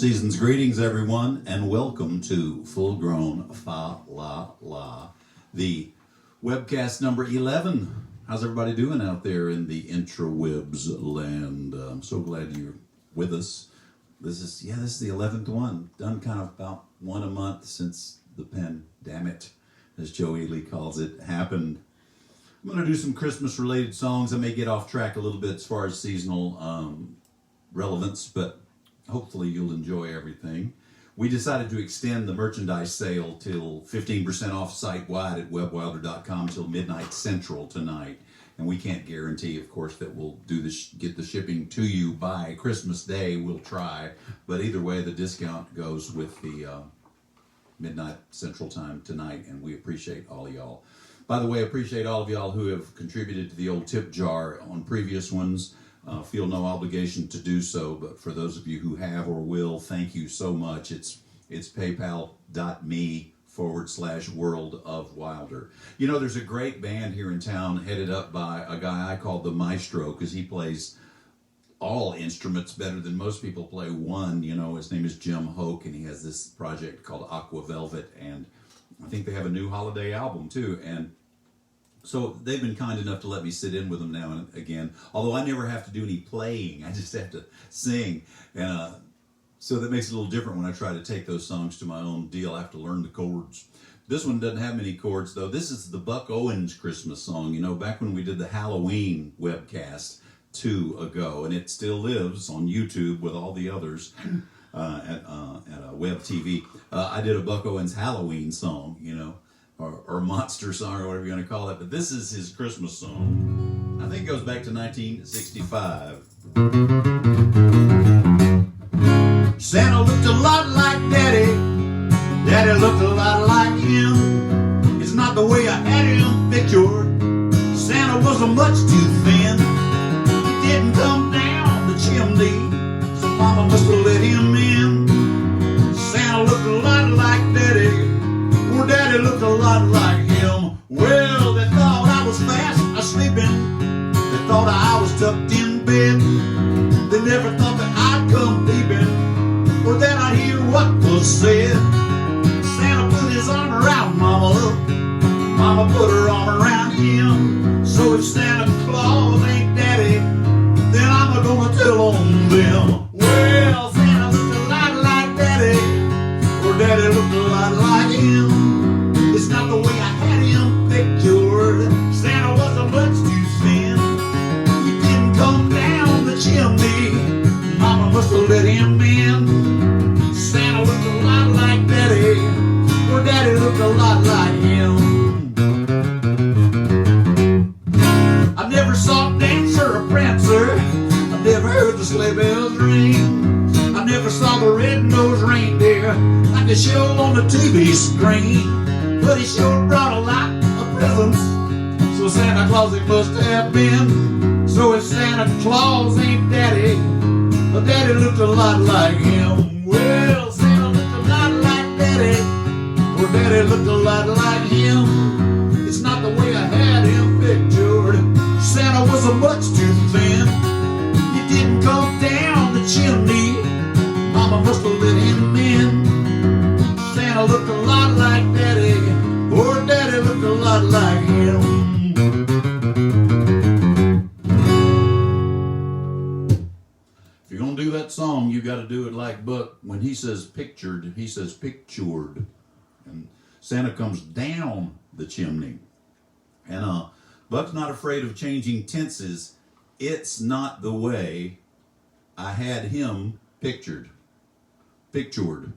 Seasons greetings, everyone, and welcome to Full Grown Fa La La, the webcast number 11. How's everybody doing out there in the intrawebs land? I'm so glad you're with us. This is the 11th one. Done kind of about one a month since the pandemic, as Joe Ely calls it, happened. I'm going to do some Christmas-related songs. I may get off track a little bit as far as seasonal relevance, but hopefully you'll enjoy everything. We decided to extend the merchandise sale till 15% off site-wide at webbwilder.com till midnight central tonight. And we can't guarantee, of course, that we'll get the shipping to you by Christmas Day. We'll try. But either way, the discount goes with the midnight central time tonight, and we appreciate all of y'all. By the way, appreciate all of y'all who have contributed to the old tip jar on previous ones. Feel no obligation to do so, but for those of you who have or will, thank you so much. It's paypal.me/World of Wilder. You know, there's a great band here in town headed up by a guy I call the Maestro, because he plays all instruments better than most people play one. You know, his name is Jim Hoke, and he has this project called Aqua Velvet, and I think they have a new holiday album too. And so they've been kind enough to let me sit in with them now and again, although I never have to do any playing. I just have to sing. And so that makes it a little different when I try to take those songs to my own deal. I have to learn the chords. This one doesn't have many chords, though. This is the Buck Owens Christmas song, you know, back when we did the Halloween webcast 2 ago, and it still lives on YouTube with all the others at Webb TV. I did a Buck Owens Halloween song, you know, or monster song, or whatever you're going to call it, but this is his Christmas song. I think it goes back to 1965. Santa looked a lot like Daddy. Daddy looked a lot like him. It's not the way I had him pictured. Santa was a much too thin. He didn't come down the chimney, so Mama must have let him in. Santa looked a lot like Daddy. Poor Daddy looked a lot like him. Well, they thought I was fast asleeping. They thought I was tucked in bed. They never thought that I'd come peeping, or that I'd hear what was said. Santa put his arm around Mama. Mama put her arm around him. So if Santa Claus ain't Daddy, then I'm gonna tell on them. Well, Santa looked a lot like Daddy, or Daddy looked a lot like him. It's not the way I had him pictured. Santa was a much too thin. He didn't come down the chimney. Mama must have let him in. Santa looked a lot like Daddy, or Daddy looked a lot like him. I never saw a dancer or prancer. I never heard the sleigh bells ring. I never saw the red-nosed reindeer like they show on the TV screen. But he sure brought a lot of presents, so Santa Claus he must have been. So if Santa Claus ain't Daddy, but Daddy looked a lot like him. Well, Santa looked a lot like Daddy, or Daddy looked a lot like him. It's not the way I had him pictured. Santa was a much too thin. He didn't come down the chimney. Mama must have let him in. Santa looked a lot like Daddy, or Daddy looked a lot like him. If you're gonna do that song, you got to do it like Buck. When he says pictured, he says pictured, and Santa comes down the chimney. And Buck's not afraid of changing tenses. It's not the way I had him pictured. Pictured.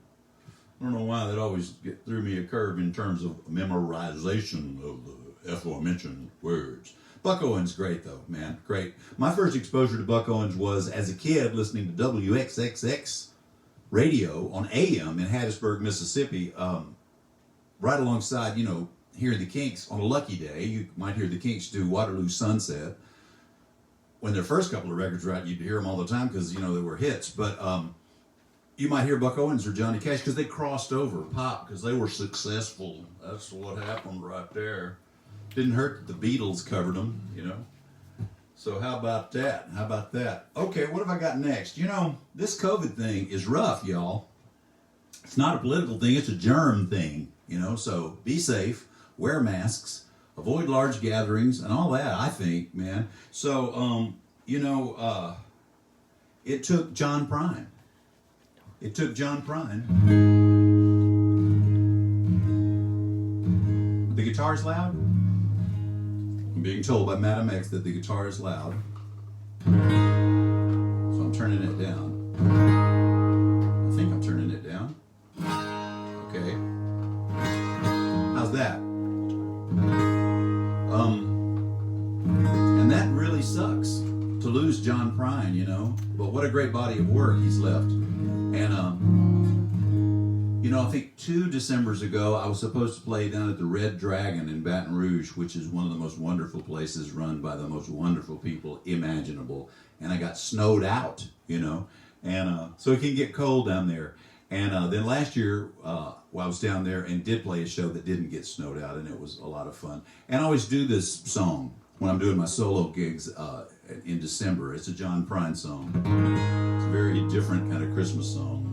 I don't know why that always threw me a curve in terms of memorization of the aforementioned words. Buck Owens, great though, man, great. My first exposure to Buck Owens was as a kid listening to WXXX radio on AM in Hattiesburg, Mississippi, right alongside, you know, hearing the Kinks. On a lucky day, you might hear the Kinks do Waterloo Sunset. When their first couple of records were out, you'd hear them all the time because, you know, they were hits. But you might hear Buck Owens or Johnny Cash because they crossed over pop because they were successful. That's what happened right there. Didn't hurt that the Beatles covered them, you know. So how about that? How about that? Okay, what have I got next? You know, this COVID thing is rough, y'all. It's not a political thing, it's a germ thing, you know, so be safe, wear masks, avoid large gatherings, and all that, I think, man. So, you know, it took John Prine. It took John Prine. The guitar's loud? I'm being told by Madam X that the guitar is loud. So I'm turning it down. I think I'm turning it down. Okay. How's that? And that really sucks to lose John Prine, you know. But what a great body of work he's left. And you know, I think 2 Decembers ago, I was supposed to play down at the Red Dragon in Baton Rouge, which is one of the most wonderful places run by the most wonderful people imaginable. And I got snowed out, you know, and so it can get cold down there. And then last year, I was down there and did play a show that didn't get snowed out, and it was a lot of fun. And I always do this song when I'm doing my solo gigs in December. It's a John Prine song. It's a very different kind of Christmas song.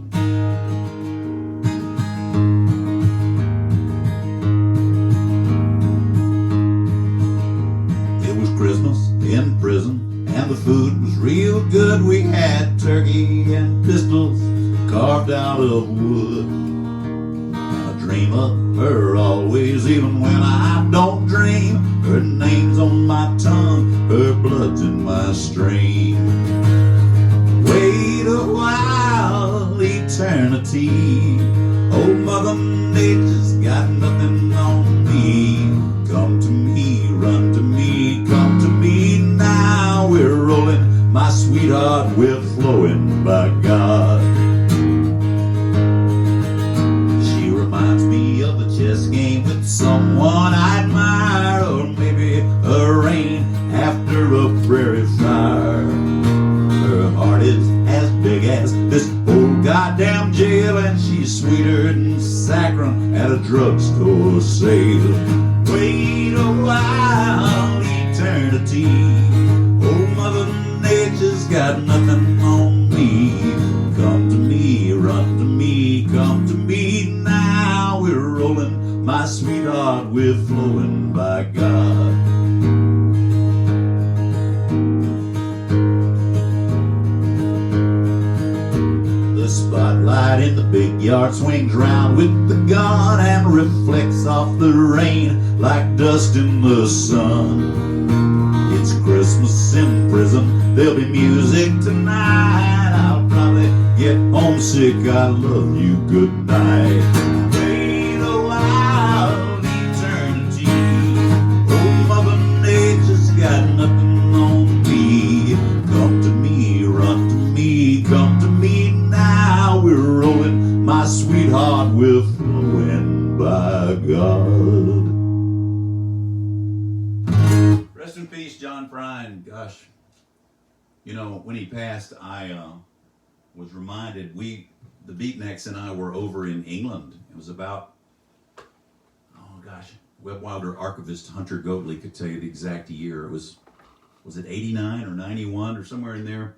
Christmas in prison, and the food was real good. We had turkey and pistols carved out of wood. I dream of her always, even when I don't dream. Her name's on my tongue, her blood's in my stream. Wait a while, eternity. Old Mother Nature's got nothing on me. Come to me, run to me, come to me now. We're rolling, my sweetheart, we're flowing by God. She reminds me of a chess game with someone I admire, or maybe a rain after a prairie fire. Her heart is as big as this whole goddamn jail, and she's sweeter than saccharin at a drugstore sale. Wait a while, eternity. Old Mother Nature's got nothing on me. Come to me, run to me, come to me now. We're rolling, my sweetheart, we're flowing by God. The spotlight in the big yard swings round with the gun and reflects off the rain like dust in the sun. It's Christmas in prison, there'll be music tonight. I'll probably get homesick, I love you, good night. Wait a while, eternity. Old Mother Nature's got nothing on me. Come to me, run to me, come to me now. We're rolling, my sweetheart, we're flowing by God. Rest in peace, John Prine. Gosh, you know, when he passed, I was reminded, the Beatniks and I were over in England. It was about, oh gosh, Webb Wilder archivist Hunter Goatley could tell you the exact year. It was it 89 or 91 or somewhere in there?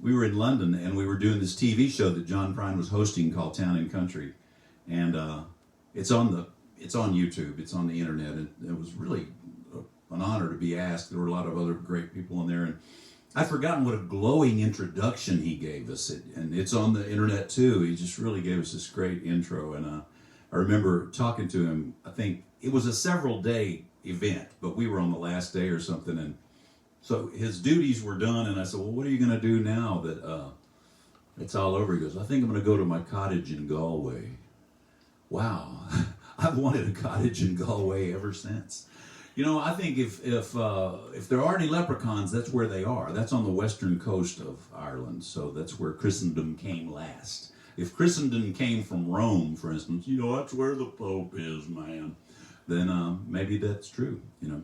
We were in London and we were doing this TV show that John Prine was hosting called Town and Country. And it's on YouTube, it's on the internet, and it was really an honor to be asked. There were a lot of other great people in there, and I'd forgotten what a glowing introduction he gave us, and it's on the internet too. He just really gave us this great intro, and I remember talking to him. I think it was a several day event, but we were on the last day or something, and so his duties were done, and I said, well, what are you going to do now that it's all over? He goes, I think I'm going to go to my cottage in Galway. Wow, I've wanted a cottage in Galway ever since. You know, I think if there are any leprechauns, that's where they are. That's on the western coast of Ireland, so that's where Christendom came last. If Christendom came from Rome, for instance, you know, that's where the Pope is, man, then maybe that's true, you know.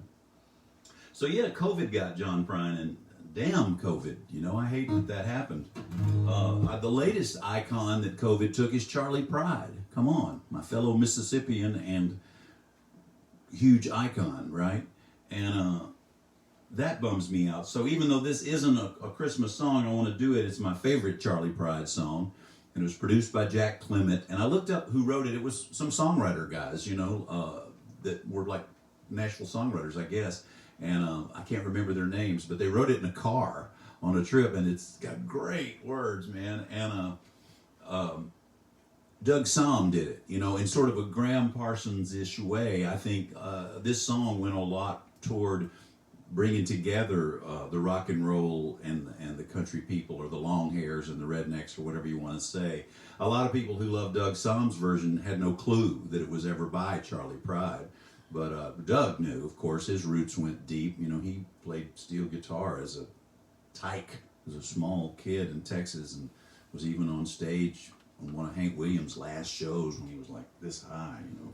So yeah, COVID got John Prine, and damn COVID, you know, I hate that happened. The latest icon that COVID took is Charlie Pride. Come on, my fellow Mississippian and huge icon, right? And that bums me out. So even though this isn't a Christmas song, I want to do it. It's my favorite Charlie Pride song. And it was produced by Jack Clement. And I looked up who wrote it. It was some songwriter guys, you know, that were like Nashville songwriters, I guess. And I can't remember their names, but they wrote it in a car on a trip. And it's got great words, man. And Doug Somm did it, you know, in sort of a Graham Parsons-ish way. I think this song went a lot toward bringing together the rock and roll and the country people, or the long hairs and the rednecks, or whatever you want to say. A lot of people who love Doug Somm's version had no clue that it was ever by Charlie Pride. But Doug knew, of course. His roots went deep. You know, he played steel guitar as a tyke, as a small kid in Texas, and was even on stage on one of Hank Williams' last shows when he was like this high, you know.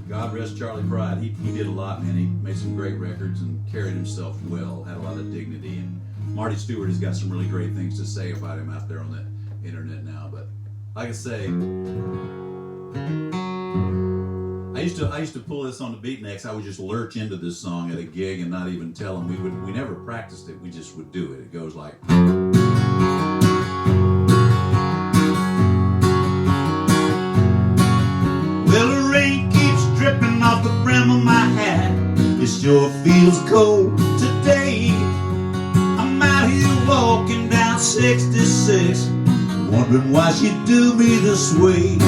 God rest Charlie Pride. He did a lot, man. He made some great records and carried himself well, had a lot of dignity. And Marty Stewart has got some really great things to say about him out there on the internet now. But like I say, I used to pull this on the beatniks. I would just lurch into this song at a gig and not even tell them. We never practiced it. We just would do it. It goes like. Well, the rain keeps dripping off the brim of my hat. It sure feels cold today. I'm out here walking down 66, wondering why she do me this way.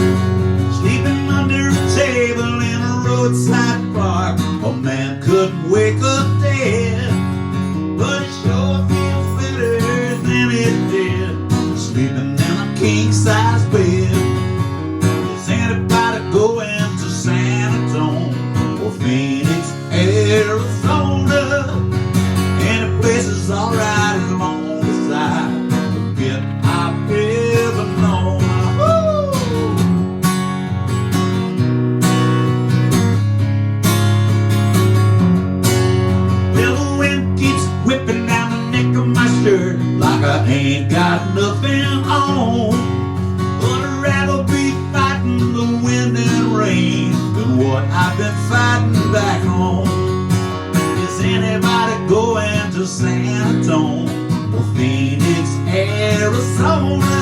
Sleeping under a table in a roadside park. A man couldn't wake up dead, but it sure feels better than it did sleeping in a king-size bed. Is anybody going to San Antonio or Phoenix, Arizona? Any place is alright as long as I forget I've ever known. Well, the wind keeps whipping down the neck of my shirt like I ain't got nothing on. But I'd rather be fighting the wind and rain than what I've been fighting back home. Is anybody going to San Antonio or Phoenix, Arizona?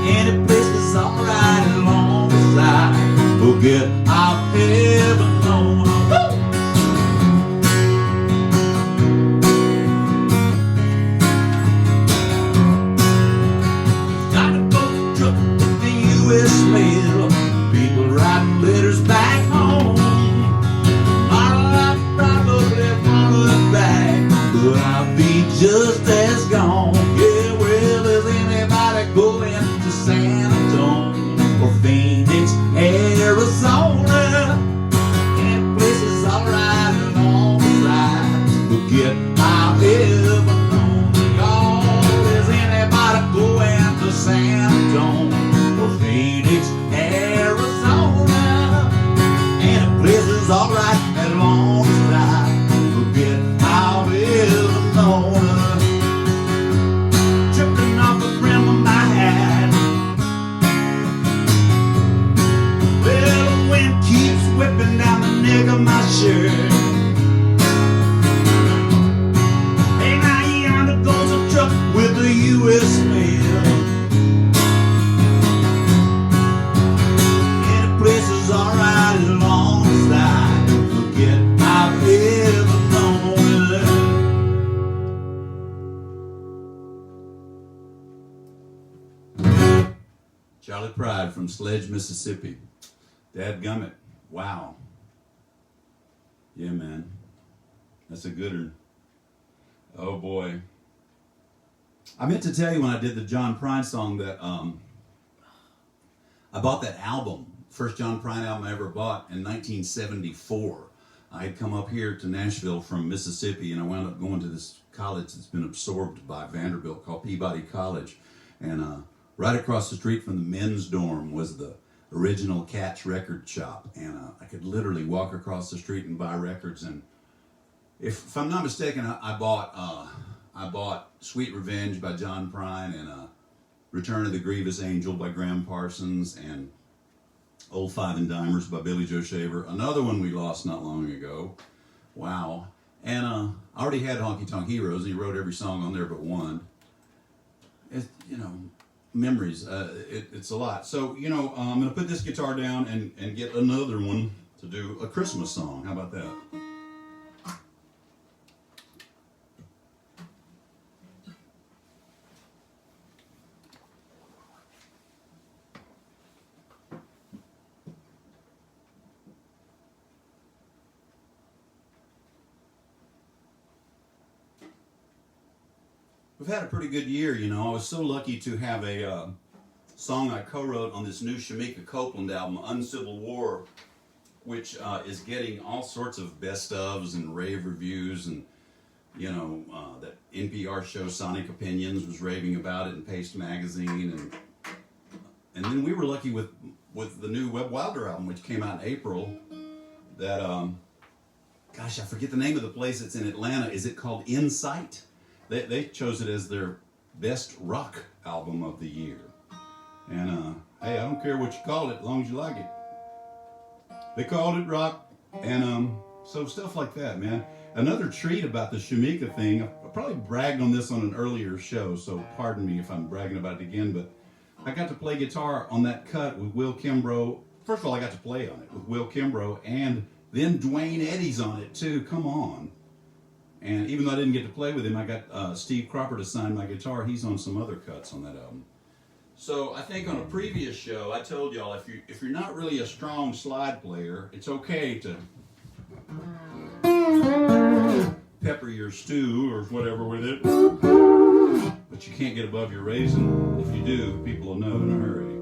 Any place is alright as long as I forget I've ever known. U.S. mail, people writing letters back home. I probably want it back, but I'll be just as gone. Yeah, well, is anybody going to San Antonio or Phoenix, Arizona? Any place is alright as long as I forget I've ever known. Y'all, is anybody going to San Antonio? Phoenix, Arizona, and a place is alright as long as I forget I've ever known her. Tripping off the brim of my hat. Well, the wind keeps whipping down the neck of my shirt. And now yonder goes a truck with the U.S. mail. Places alright as long as I forget I've ever known her. Charlie Pride from Sledge, Mississippi. Dadgummit. Wow. Yeah, man. That's a good one. Oh, boy. I meant to tell you when I did the John Prine song that I bought that album, first John Prine album I ever bought, in 1974. I had come up here to Nashville from Mississippi, and I wound up going to this college that's been absorbed by Vanderbilt called Peabody College. And right across the street from the men's dorm was the original Catch record shop. And I could literally walk across the street and buy records. And if I'm not mistaken, I bought Sweet Revenge by John Prine, and Return of the Grievous Angel by Graham Parsons, and Old Five and Dimers by Billy Joe Shaver. Another one we lost not long ago, Wow. And I already had Honky Tonk Heroes, and he wrote every song on there but one. Memories. It's a lot. So, I'm going to put this guitar down and get another one to do a Christmas song. How about that? We've had a pretty good year, I was so lucky to have a song I co-wrote on this new Shamika Copeland album, Uncivil War, which is getting all sorts of best ofs and rave reviews, and that NPR show Sonic Opinions was raving about it in Paste Magazine, and then we were lucky with the new Webb album, which came out in April. That I forget the name of the place. It's in Atlanta. Is it called Insight? They chose it as their best rock album of the year. And hey, I don't care what you call it, as long as you like it. They called it rock, and so stuff like that, man. Another treat about the Shamika thing, I probably bragged on this on an earlier show, so pardon me if I'm bragging about it again, but I got to play guitar on that cut with Will Kimbrough. First of all, I got to play on it with Will Kimbrough, and then Dwayne Eddy's on it too. Come on. And even though I didn't get to play with him, I got Steve Cropper to sign my guitar. He's on some other cuts on that album. So I think on a previous show, I told y'all if you're not really a strong slide player, it's okay to pepper your stew or whatever with it. But you can't get above your raisin. If you do, people will know in a hurry.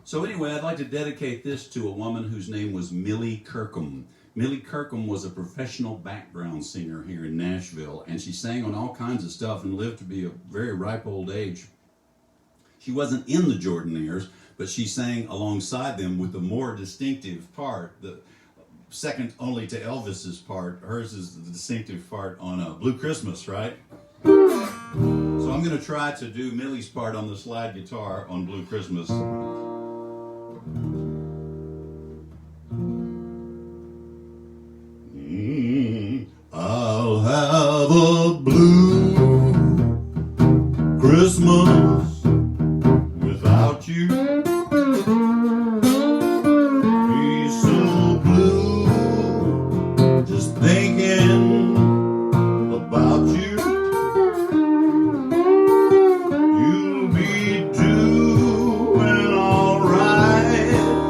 So anyway, I'd like to dedicate this to a woman whose name was Millie Kirkham. Millie Kirkham was a professional background singer here in Nashville, and she sang on all kinds of stuff and lived to be a very ripe old age. She wasn't in the Jordanaires, but she sang alongside them with the more distinctive part, the second only to Elvis's part. Hers is the distinctive part on Blue Christmas, right? So I'm going to try to do Millie's part on the slide guitar on Blue Christmas. I'll have a blue Christmas without you. Be so blue just thinking about you. You'll be doing all right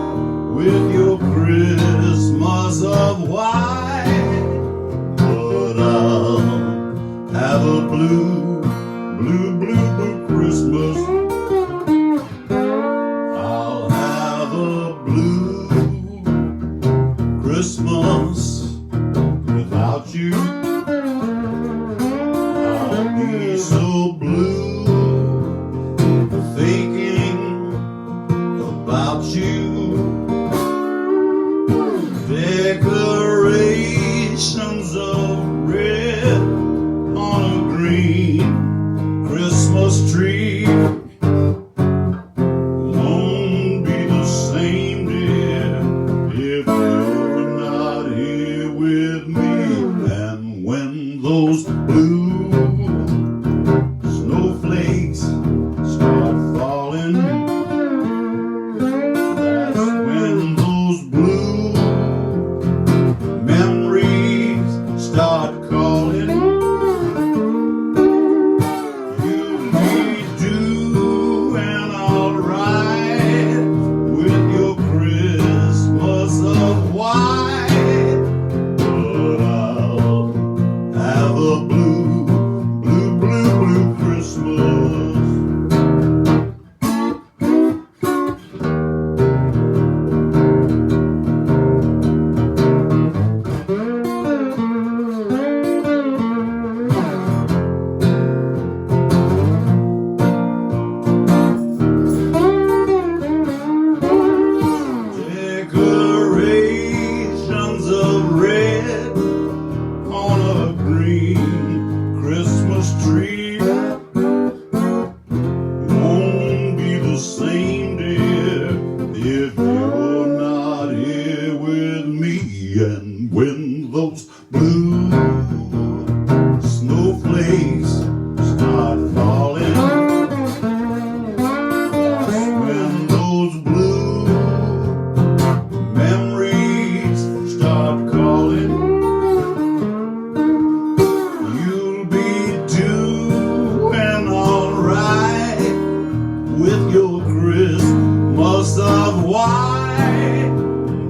with your Christmas of white.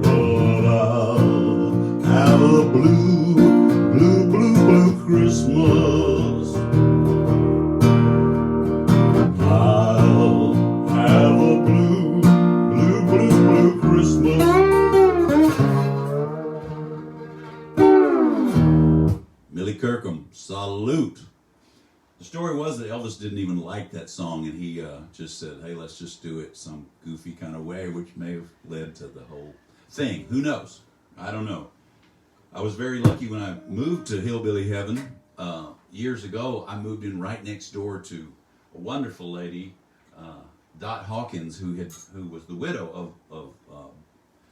But I'll have a blue, blue, blue, blue Christmas. I'll have a blue, blue, blue, blue Christmas. Millie Kirkham, salute. The story was that Elvis didn't even like that song, and he just said, hey, let's just do it some goofy kind of way, which may have led to the whole thing. Who knows? I don't know. I was very lucky when I moved to Hillbilly Heaven years ago. I moved in right next door to a wonderful lady, Dot Hawkins, who was the widow of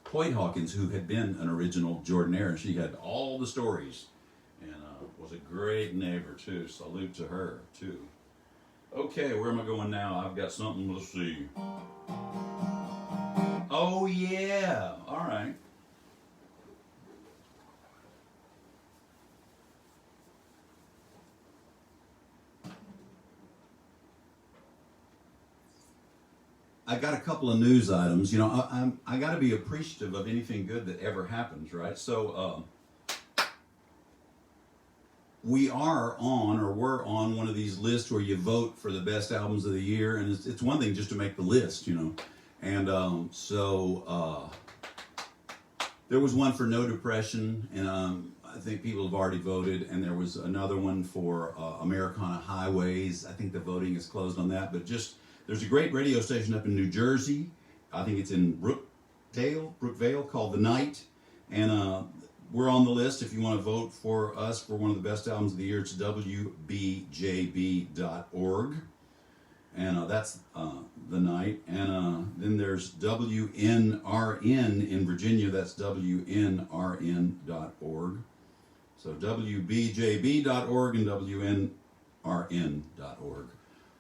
Hoyt Hawkins, who had been an original Jordanaire. She had all the stories. And was a great neighbor, too. Salute to her, too. Okay, where am I going now? I've got something to see. Oh, yeah. All right. I got a couple of news items. You know, I got to be appreciative of anything good that ever happens, right? So, we are on, or we're on, one of these lists where you vote for the best albums of the year, and it's one thing just to make the list, you know. And there was one for No Depression, and I think people have already voted, and there was another one for Americana Highways. I think the voting is closed on that, but just, there's a great radio station up in New Jersey. I think it's in Brookvale, called The Night, and we're on the list. If you want to vote for us for one of the best albums of the year, it's wbjb.org. And that's The Night. And then there's WNRN in Virginia. That's WNRN.org. So wbjb.org and WNRN.org.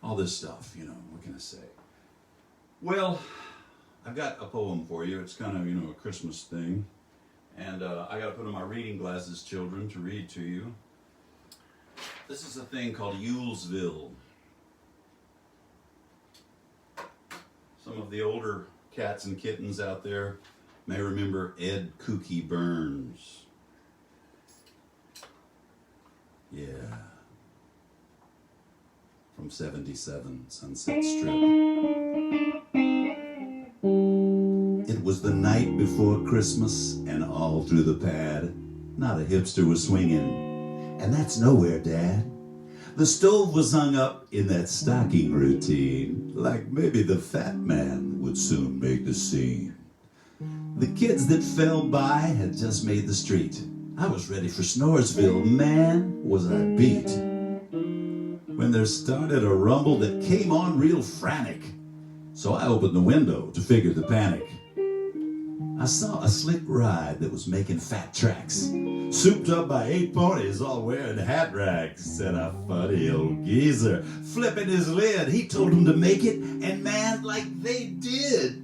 All this stuff, you know, what can I say? Well, I've got a poem for you. It's kind of, you know, a Christmas thing. And I got to put on my reading glasses, children, to read to you. This is a thing called Yulesville. Some of the older cats and kittens out there may remember Ed Kooky Burns. Yeah. From 77, Sunset Strip. It was the night before Christmas, and all through the pad, not a hipster was swinging, and that's nowhere, Dad. The stove was hung up in that stocking routine, like maybe the fat man would soon make the scene. The kids that fell by had just made the street. I was ready for Snoresville, man, was I beat. When there started a rumble that came on real frantic, so I opened the window to figure the panic. I saw a slick ride that was making fat tracks, souped up by 8 ponies all wearing hat racks, and a funny old geezer flipping his lid. He told them to make it, and man, like they did.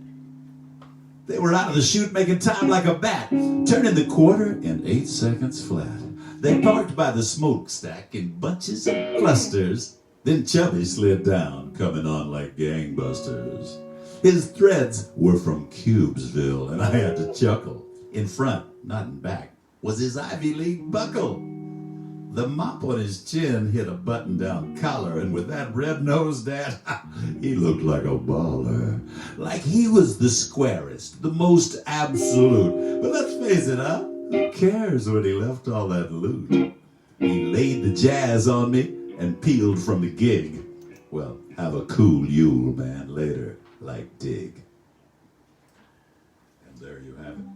They were out of the chute making time like a bat, turning the quarter in 8 seconds flat. They parked by the smokestack in bunches and clusters. Then Chubby slid down, coming on like gangbusters. His threads were from Cubesville, and I had to chuckle. In front, not in back, was his Ivy League buckle. The mop on his chin hit a button-down collar, and with that red-nosed Dad, he looked like a baller. Like he was the squarest, the most absolute. But let's face it, huh? Who cares when he left all that loot? He laid the jazz on me and peeled from the gig. Well, have a cool Yule, man, later, like Dig. And there you have it.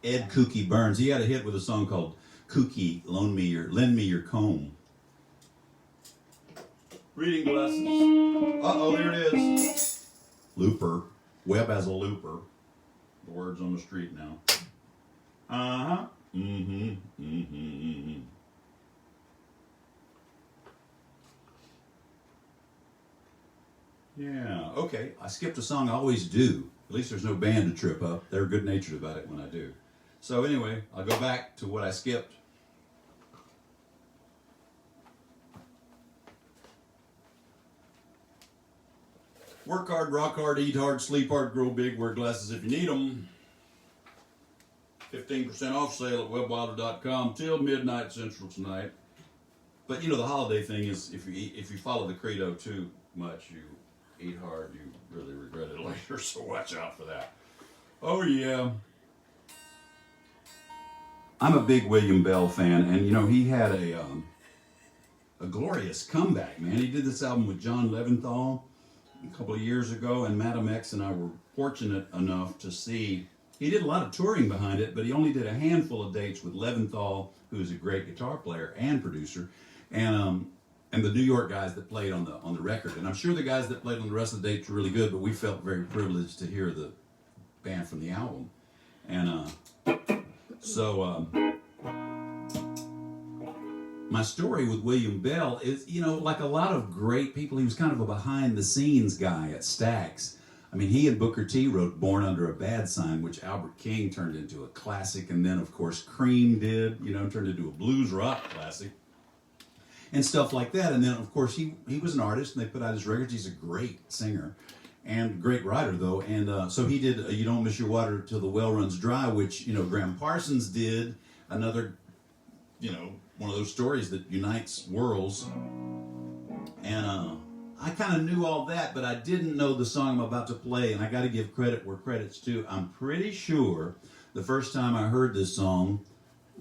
Ed Kooky Burns, he had a hit with a song called Kooky, Lend Me Your Comb. Reading glasses. Uh-oh, here it is. Looper. Webb has a looper. The word's on the street now. Uh-huh. Mm-hmm. Mm-hmm. Mm-hmm. Yeah, okay. I skipped a song. I always do. At least there's no band to trip up. They're good-natured about it when I do. So anyway, I'll go back to what I skipped. Work hard, rock hard, eat hard, sleep hard, grow big, wear glasses if you need them. 15% off sale at webbwilder.com till midnight Central tonight. But you know, the holiday thing is if you follow the credo too much, you eat hard, you really regret it later, so watch out for that. Oh yeah. I'm a big William Bell fan, and you know, he had a glorious comeback, man. He did this album with John Leventhal a couple of years ago, and Madam X and I were fortunate enough to see. He did a lot of touring behind it, but he only did a handful of dates with Leventhal, who's a great guitar player and producer, and the New York guys that played on the record. And I'm sure the guys that played on the rest of the dates were really good, but we felt very privileged to hear the band from the album. And so my story with William Bell is, you know, like a lot of great people, he was kind of a behind-the-scenes guy at Stax. I mean, he and Booker T wrote Born Under a Bad Sign, which Albert King turned into a classic, and then, of course, Cream did, you know, turned into a blues rock classic, and stuff like that. And then, of course, he was an artist, and they put out his records. He's a great singer and great writer, though. And so he did You Don't Miss Your Water Till the Well Runs Dry, which, you know, Graham Parsons did, another, you know, one of those stories that unites worlds. And I kind of knew all that, but I didn't know the song I'm about to play, and I got to give credit where credit's due. I'm pretty sure the first time I heard this song,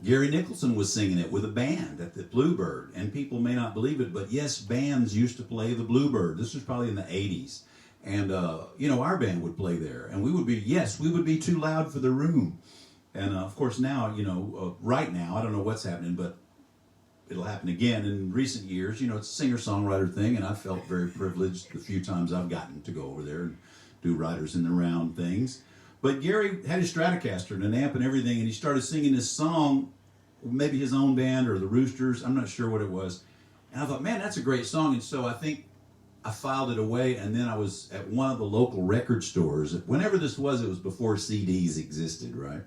Gary Nicholson was singing it with a band at the Bluebird, and people may not believe it, but yes, bands used to play the Bluebird. This was probably in the 80s, and you know, our band would play there, and we would be too loud for the room. And of course now, you know, right now, I don't know what's happening, but it'll happen again in recent years. You know, it's a singer-songwriter thing, and I felt very privileged the few times I've gotten to go over there and do Riders in the Round things. But Gary had his Stratocaster and an amp and everything, and he started singing this song, maybe his own band or the Roosters, I'm not sure what it was. And I thought, man, that's a great song. And so I think I filed it away, and then I was at one of the local record stores. Whenever this was, it was before CDs existed, right?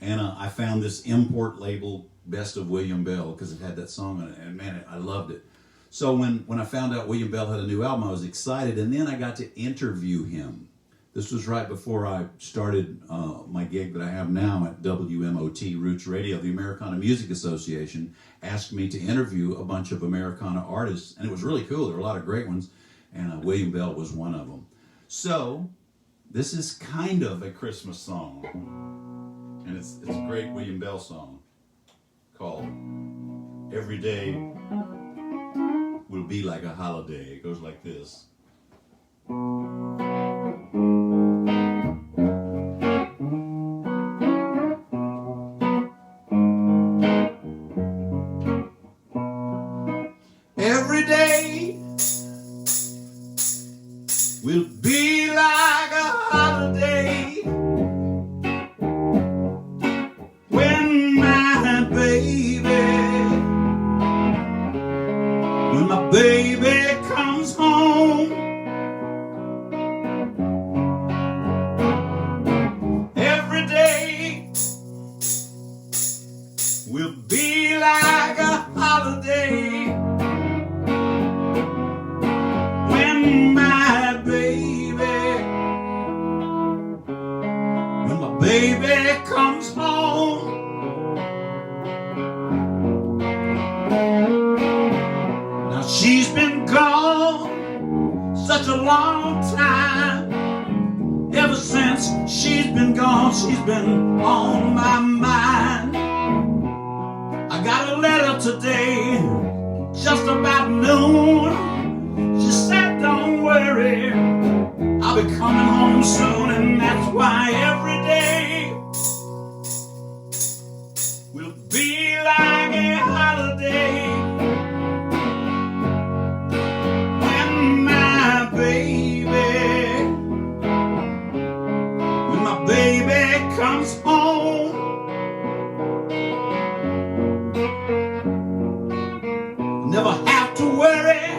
And I found this import label, Best of William Bell, because it had that song on it, and man, I loved it. So when I found out William Bell had a new album, I was excited, and then I got to interview him. This was right before I started my gig that I have now at WMOT Roots Radio. The Americana Music Association asked me to interview a bunch of Americana artists, and it was really cool. There were a lot of great ones, and William Bell was one of them. So this is kind of a Christmas song, and it's a great William Bell song called Every Day Will Be Like a Holiday. It goes like this. Every day will be like a holiday when my baby comes home. Every day will be like a holiday when my baby comes home. She's been gone such a long time. Ever since she's been gone, she's been on my mind. I got a letter today, just about noon. She said, don't worry, I'll be coming home soon. And that's why every day will be like a holiday. Comes home. Never have to worry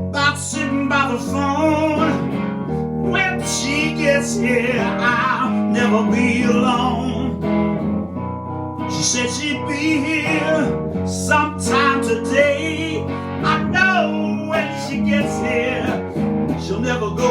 about sitting by the phone. When she gets here, I'll never be alone. She said she'd be here sometime today. I know when she gets here, she'll never go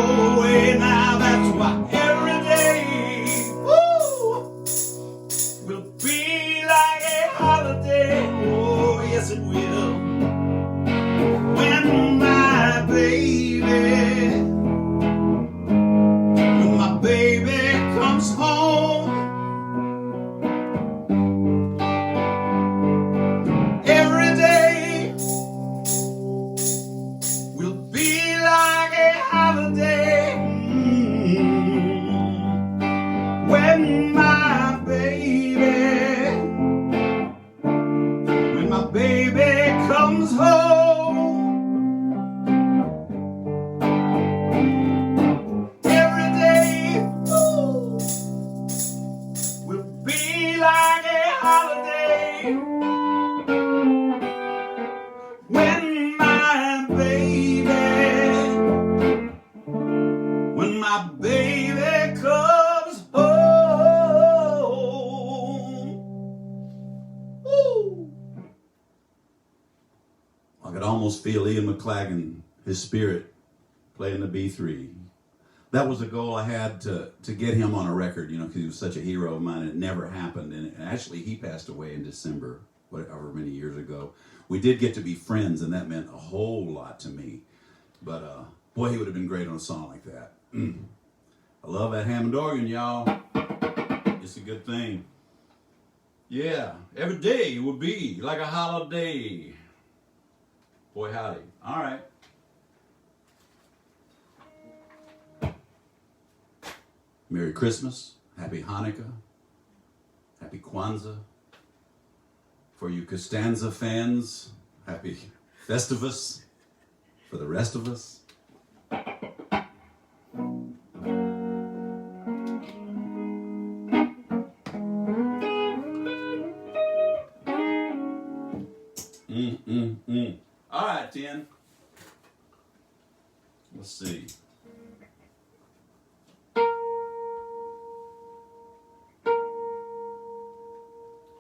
almost feel Ian McLagan, his spirit, playing the B3. That was a goal I had to get him on a record, you know, because he was such a hero of mine, and it never happened. And actually, he passed away in December, whatever many years ago. We did get to be friends, and that meant a whole lot to me. But boy, he would have been great on a song like that. I love that Hammond organ, y'all. It's a good thing. Yeah, every day will be like a holiday. Boy, howdy. All right. Merry Christmas, Happy Hanukkah, Happy Kwanzaa. For you Costanza fans, Happy Festivus. For the rest of us, All right, 10. Let's see.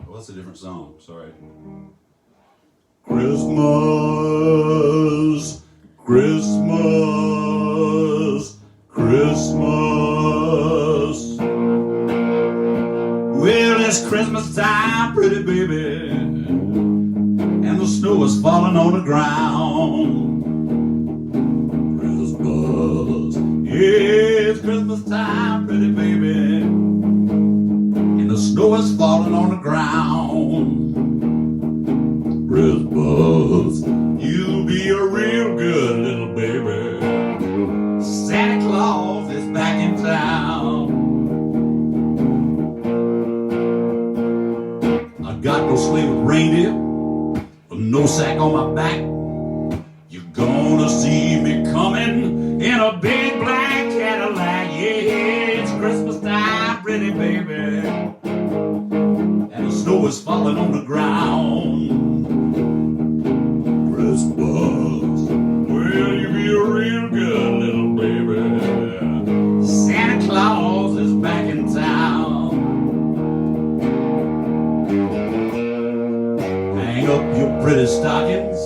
Oh, that's a different song. Sorry. Christmas, Christmas, Christmas. Well, it's Christmas time, pretty baby, and the snow is falling on the ground. Christmas, yeah, it's Christmas time, pretty baby, and the snow is falling on the ground. Christmas, you'll be a real good little baby. Santa Claus is back in town. I got no sleigh with reindeer, no sack on my back. You're gonna see me coming in a big black Cadillac. Yeah, it's Christmas time, pretty baby, and the snow is falling on the ground. Christmas, will you be a real good little baby? Santa Claus is back in town. Hang up your pretty stockings.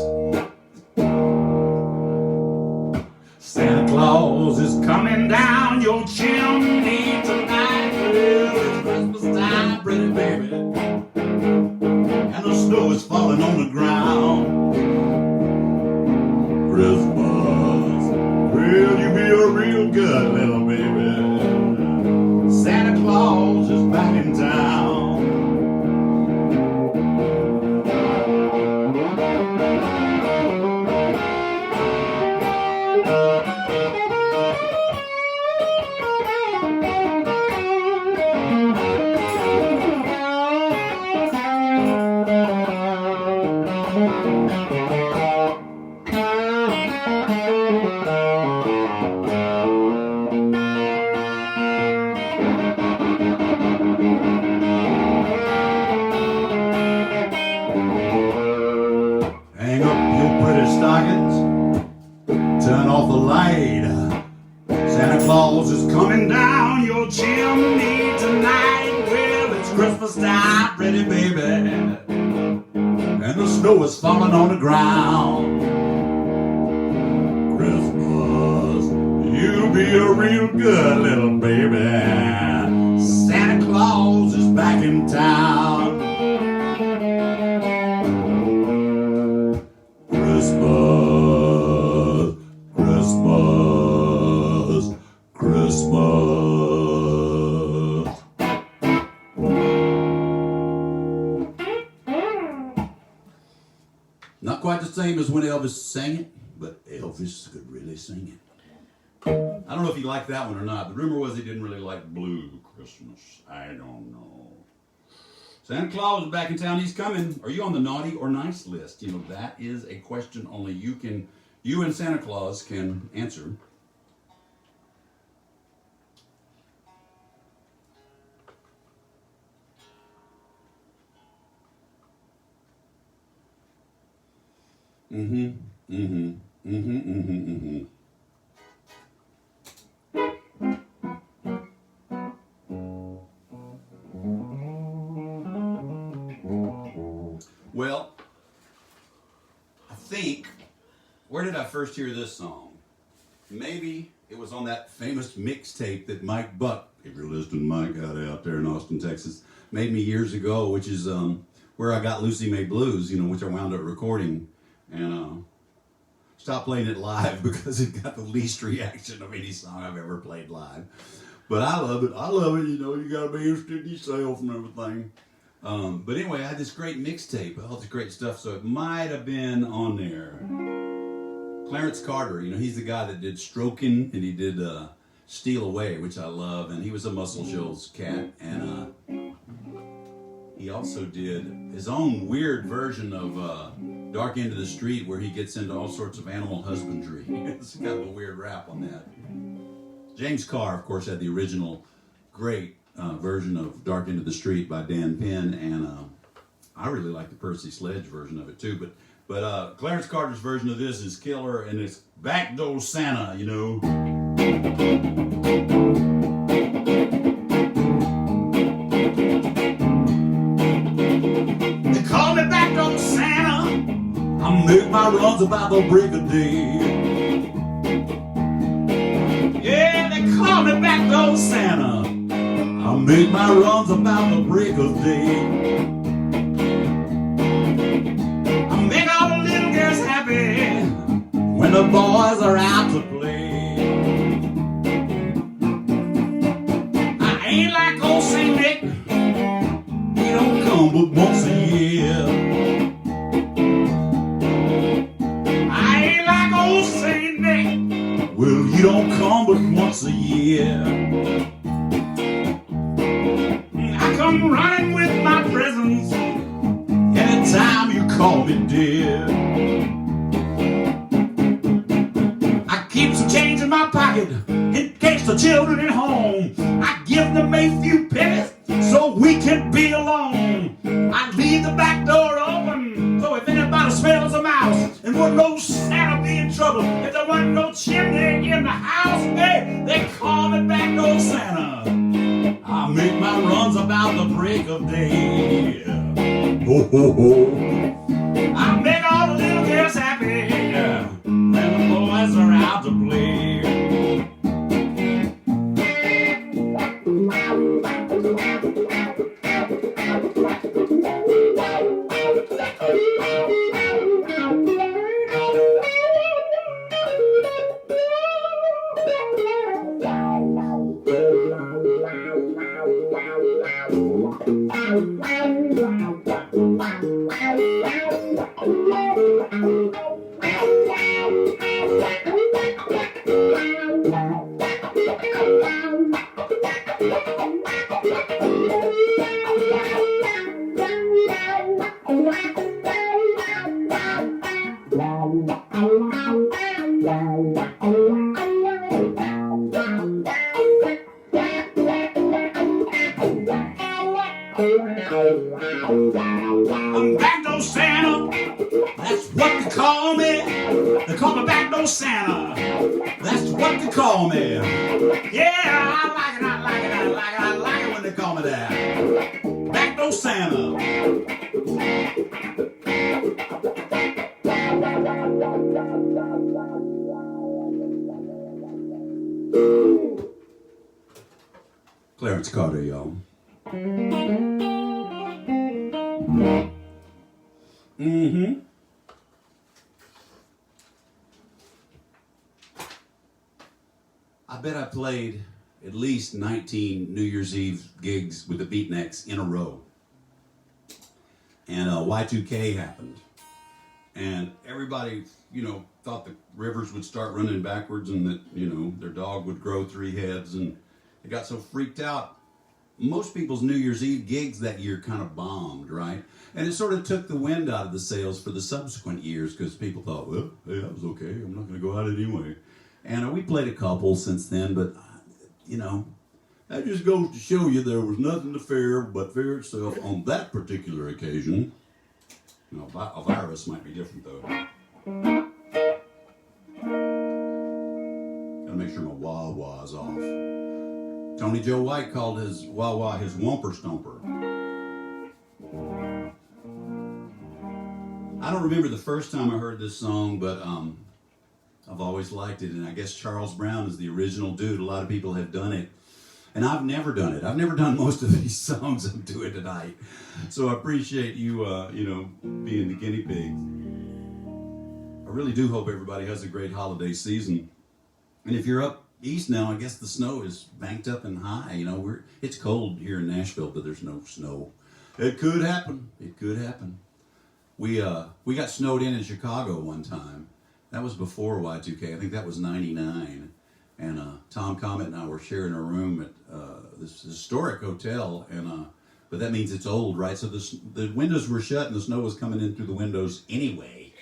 Santa Claus is coming down your chimney tonight. Well, it's Christmas time, pretty baby, and the snow is falling on the ground. Christmas, will you be a real good little baby? Santa Claus is back in town. Hang up your pretty stockings, turn off the light. Santa Claus is coming down your chimney tonight. Well, it's Christmas time, pretty baby, and the snow is falling on the ground. Christmas, you'll be a real good little baby. Santa Claus is back in town. Christmas, Christmas, Christmas. Not quite the same as when Elvis sang it, but Elvis could really sing it. I don't know if he liked that one or not. The rumor was he didn't really like Blue Christmas. I don't know. Santa Claus is back in town. He's coming. Are you on the naughty or nice list? You know, that is a question only you and Santa Claus can answer. Well, I think first hear this song? Maybe it was on that famous mixtape that Mike Buck, if you're listening, Mike, out there in Austin, Texas, made me years ago, which is where I got Lucy May Blues, which I wound up recording. And stopped playing it live because it got the least reaction of any song I've ever played live. But I love it. You got to be interested in yourself and everything. But anyway, I had this great mixtape, all this great stuff, so it might have been on there. Clarence Carter, he's the guy that did Strokin', and he did Steal Away, which I love, and he was a Muscle Shoals cat, and he also did his own weird version of Dark End of the Street, where he gets into all sorts of animal husbandry. It's kind of a weird rap on that. James Carr, of course, had the original great version of Dark End of the Street by Dan Penn, and I really like the Percy Sledge version of it too, but Clarence Carter's version of this is killer, and it's Backdoor Santa, They call me Backdoor Santa. I make my runs about the break of day. Yeah, they call me Backdoor Santa. I make my runs about the break of day. I make all the little girls happy when the boys are out to play. I ain't like old Saint Nick, he don't come but once a year. I ain't like old Saint Nick, well, he don't come but once a year. I come running with my presents anytime you call me dear. I keep some change in my pocket in case the children at home. I give them a few pennies so we can be alone. I leave the back door open so if anybody smells a mouse, and wouldn't no Santa be in trouble if there wasn't no chimney in the house. Hey, they call me Backdoor Santa. I make my runs about the break of day. Ho, ho, ho. I make all the little girls happy when the boys are out to play. I'm Backdoor Santa, that's what they call me. They call me Backdoor Santa, that's what they call me. Yeah, I like it, I like it, I like it, I like it when they call me that. Backdoor Santa. Clarence Carter, y'all. Mm-hmm. I bet I played at least 19 New Year's Eve gigs with the Beatniks in a row. And Y2K happened. And everybody, thought the rivers would start running backwards and that, their dog would grow 3 heads. And they got so freaked out. Most people's New Year's Eve gigs that year kind of bombed, right? And it sort of took the wind out of the sails for the subsequent years because people thought, well, hey, that was okay. I'm not going to go out anyway. And we played a couple since then, but, that just goes to show you there was nothing to fear but fear itself on that particular occasion. A virus might be different, though. Gotta make sure my wah-wah's off. Tony Joe White called his wah-wah his whomper stomper. I don't remember the first time I heard this song, but I've always liked it, and I guess Charles Brown is the original dude. A lot of people have done it, and I've never done it. I've never done most of these songs I'm doing tonight, so I appreciate you, being the guinea pig. I really do hope everybody has a great holiday season, and if you're up east now, I guess the snow is banked up and high. It's cold here in Nashville, but there's no snow. It could happen. It could happen. We got snowed in Chicago one time. That was before Y2K. I think that was '99. And Tom Comet and I were sharing a room at this historic hotel, and but that means it's old, right? So the windows were shut, and the snow was coming in through the windows anyway.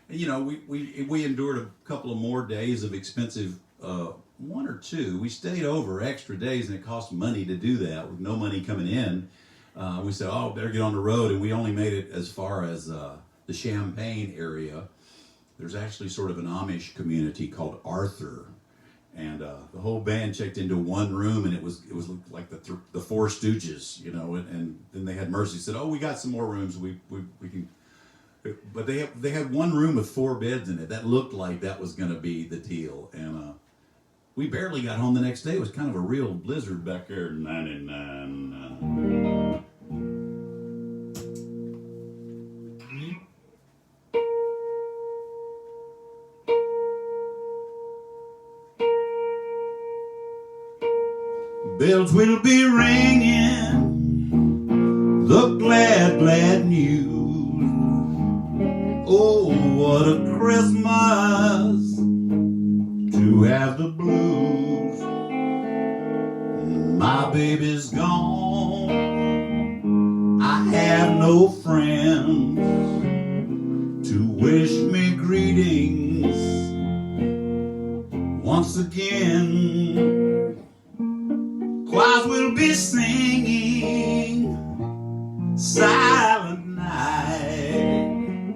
And we endured a couple of more days of expensive. One or two. We stayed over extra days, and it cost money to do that with no money coming in. We said, better get on the road, and we only made it as far as the Champaign area. There's actually sort of an Amish community called Arthur, and the whole band checked into one room, and it was like the Four Stooges, and then they had Mercy said, we got some more rooms, we can. But they had one room with 4 beds in it. That looked like that was going to be the deal, and we barely got home the next day. It was kind of a real blizzard back there in '99. Bells will be ringing, the glad, glad news. Oh, what a Christmas to have the blues. My baby's gone, I have no friends to wish me greetings once again. Choirs will be singing Silent Night,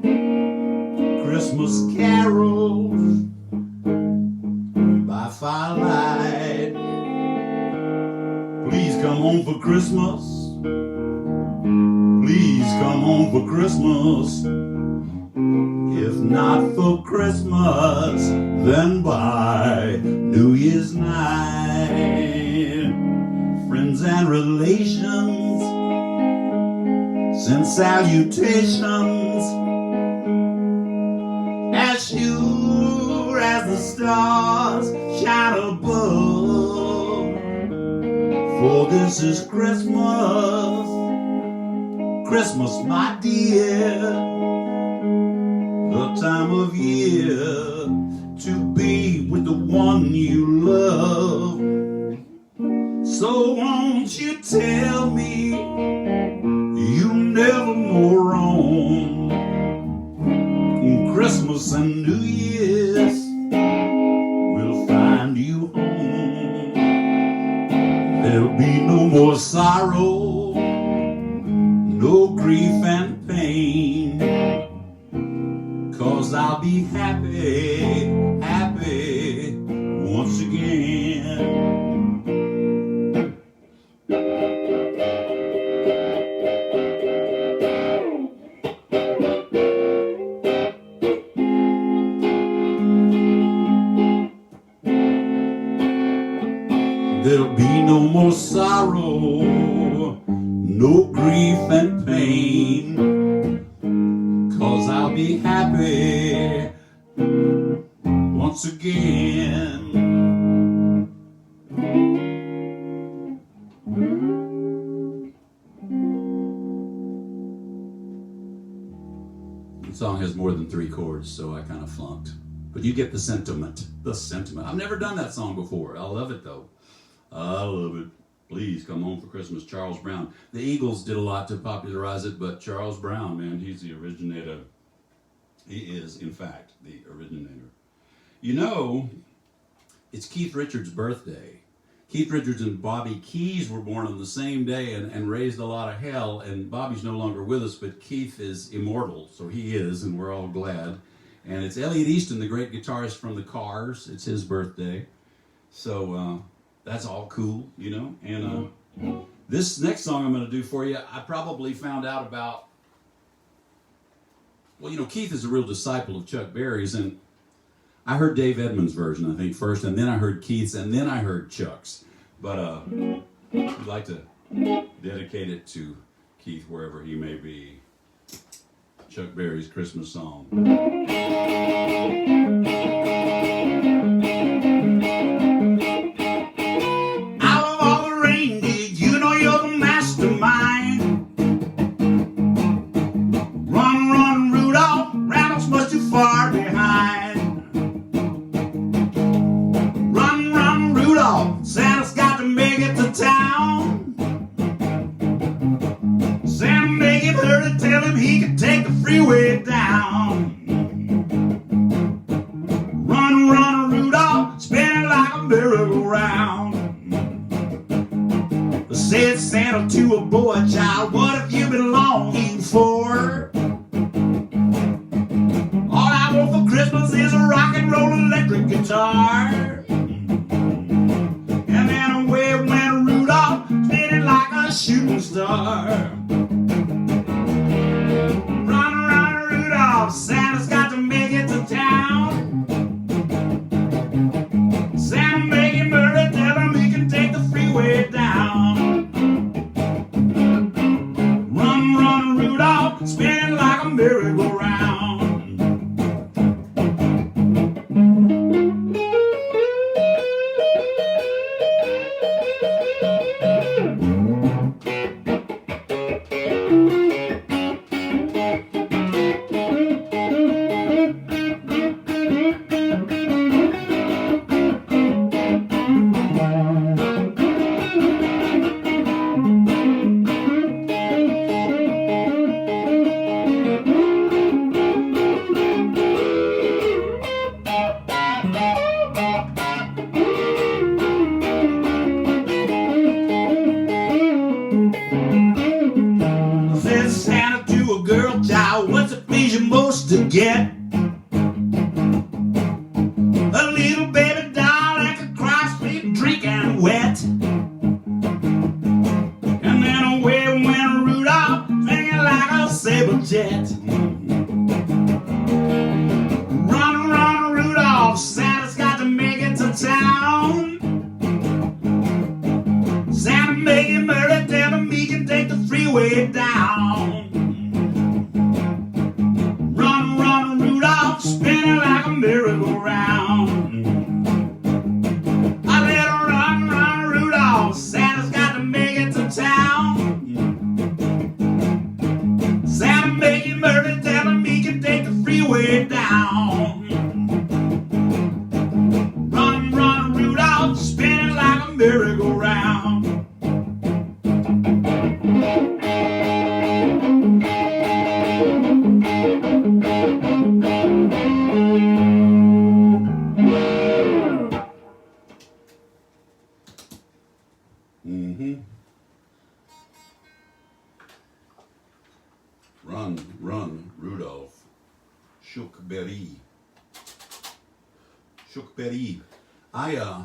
Christmas carols by firelight. Please come home for Christmas. Please come home for Christmas. If not for Christmas, then by New Year's night. Friends and relations send salutations as sure as the stars shine above. For this is Christmas, Christmas, my dear, the time of year to be with the one you love. So won't you tell me you'll never more roam on Christmas and New Year's will find you home. There'll be no more sorrow, no grief and pain, 'cause I'll be happy, happy once again. There'll be no more sorrow, no grief and pain, 'cause I'll be happy once again. The song has more than 3 chords, so I kind of flunked. But you get the sentiment. The sentiment. I've never done that song before. I love it, though. I love it. Please come home for Christmas, Charles Brown. The Eagles did a lot to popularize it, but Charles Brown, man, he's the originator. He is, in fact, the originator. It's Keith Richards' birthday. Keith Richards and Bobby Keys were born on the same day and raised a lot of hell, and Bobby's no longer with us, but Keith is immortal, so he is, and we're all glad. And it's Elliot Easton, the great guitarist from the Cars. It's his birthday. So, that's all cool, And this next song I'm going to do for you, I probably found out about. Well, Keith is a real disciple of Chuck Berry's, and I heard Dave Edmunds' version, I think, first, and then I heard Keith's, and then I heard Chuck's. But I'd like to dedicate it to Keith, wherever he may be. Chuck Berry's Christmas song. Out of all the reindeer, you know you're the mastermind. Run, run, Rudolph, Randall's much too far behind. Run, run, Rudolph, Santa's got to make it to town. Santa make him hurry, tell him he can take the freeway down. Run, run, Rudolph, spinning like a merry-go-round. Said Santa to a boy child, what have you been longing for? All I want for Christmas is a rock and roll electric guitar. And then away went Rudolph, spinning like a shooting star. Run, run, Rudolph, Santa's got to make it to town. Santa make him hurry, tell him he can take the freeway down. Run, run, Rudolph, spinning like a merry-go-round. Said Santa to a girl child, what's it please you most to get? A little baby doll that could cry, sleep, drink, and wet. And then away went Rudolph, singing like a saber jet. Run, run, Rudolph, Santa's got to make it to town. Santa make him hurry, tell him he can take the freeway down. Run, run, Rudolph, spinning like a merry-go-round. I let her run, run, Rudolph, Santa's got to make it to town. Santa make him hurry, tell him he can take the freeway down. Run, run, Rudolph, spinning like a merry-go-round. Run, run, Rudolph. Chuck Berry. Chuck Berry. I've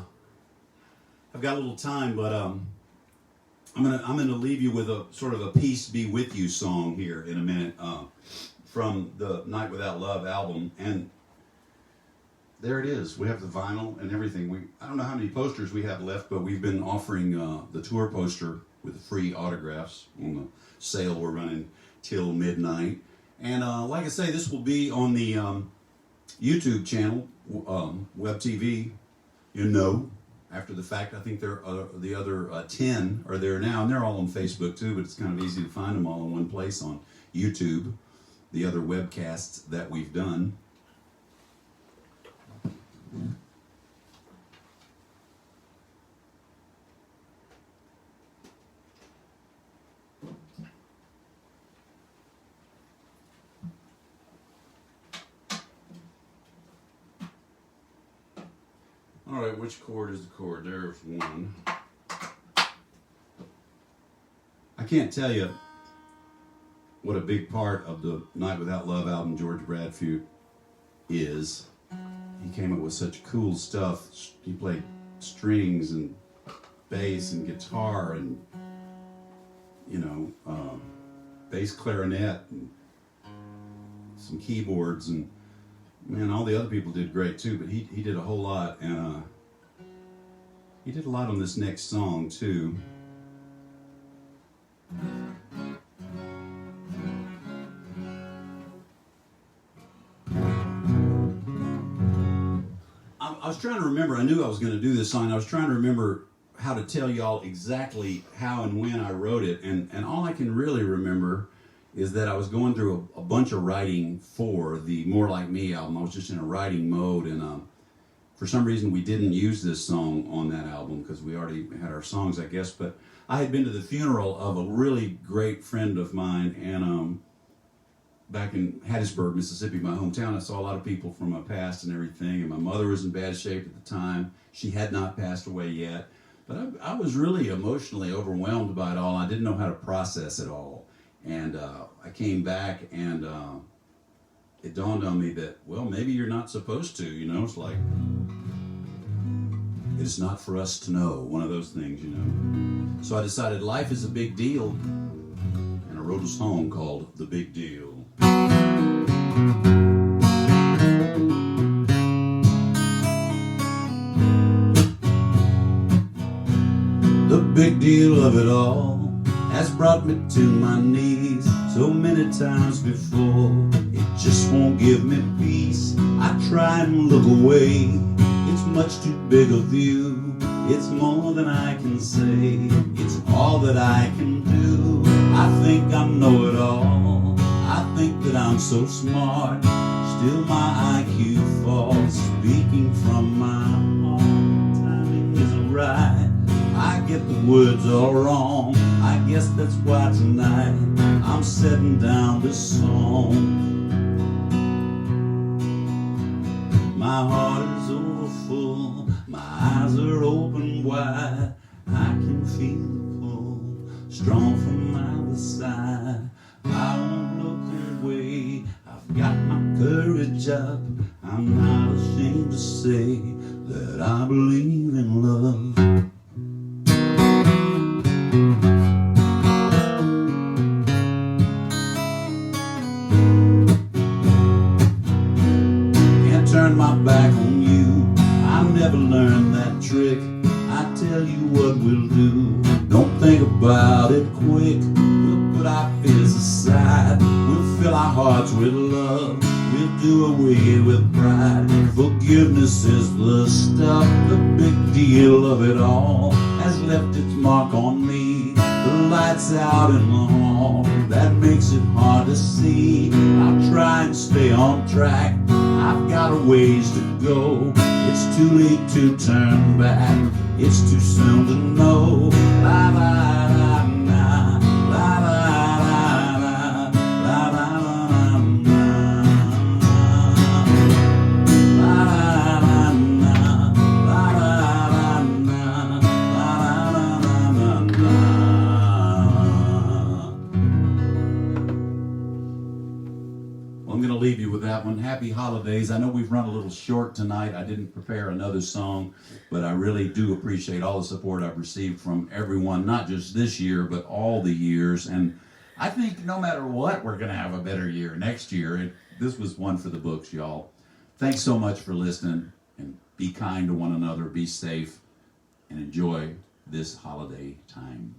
got a little time, but I'm gonna leave you with a sort of a Peace Be With You song here in a minute from the Night Without Love album, and there it is. We have the vinyl and everything. I don't know how many posters we have left, but we've been offering the tour poster with free autographs on the sale we're running till midnight. And like I say, this will be on the YouTube channel, Webb TV. You know, after the fact, I think there are the other 10 are there now, and they're all on Facebook too, but it's kind of easy to find them all in one place on YouTube, the other webcasts that we've done. All right, which chord is the chord? There's one. I can't tell you what a big part of the Night Without Love album George Bradfute is. He came up with such cool stuff. He played strings and bass and guitar and, bass clarinet and some keyboards and Man, all the other people did great too, but he did a whole lot, and he did a lot on this next song too. I was trying to remember, I knew I was going to do this song. I was trying to remember how to tell y'all exactly how and when I wrote it, and all I can really remember is that I was going through a bunch of writing for the More Like Me album. I was just in a writing mode, and for some reason we didn't use this song on that album because we already had our songs, I guess. But I had been to the funeral of a really great friend of mine, and back in Hattiesburg, Mississippi, my hometown, I saw a lot of people from my past and everything, and my mother was in bad shape at the time. She had not passed away yet, but I was really emotionally overwhelmed by it all. I didn't know how to process it all, and I came back, and it dawned on me that, well, maybe you're not supposed to, you know. It's like, it's not for us to know, one of those things, you know. So I decided life is a big deal, and I wrote a song called The Big Deal. The big deal of it all has brought me to my knees so many times before. It just won't give me peace. I try and look away. It's much too big a view. It's more than I can say. It's all that I can do. I think I know it all. I think that I'm so smart. Still my IQ falls. Speaking from my heart, timing isn't right. I get the words all wrong. I guess that's why tonight I'm setting down this song. My heart is overfull. My eyes are open wide. I can feel the pull strong from either side. I won't look away. I've got my courage up. I'm not ashamed to say that I believe in love. Can't turn my back on you. I never learned that trick. I tell you what we'll do. Don't think about it quick. We'll put our fears aside. We'll fill our hearts with love. We'll do away with pride. Forgiveness is the stuff. The big deal of it all has left its mark on me. The lights out in the hall, that makes it hard to see. I'll try and stay on track. I've got a ways to go. It's too late to turn back. It's too soon to know. La la la la, la la la la, la la la la, la la la la, la la la la. Well, I'm going to leave you with that one. Happy holidays. I know we've run a little short tonight. I didn't prepare another song, but I really do appreciate all the support I've received from everyone, not just this year, but all the years. And I think no matter what, we're going to have a better year next year. This was one for the books, y'all. Thanks so much for listening, and be kind to one another, be safe, and enjoy this holiday time.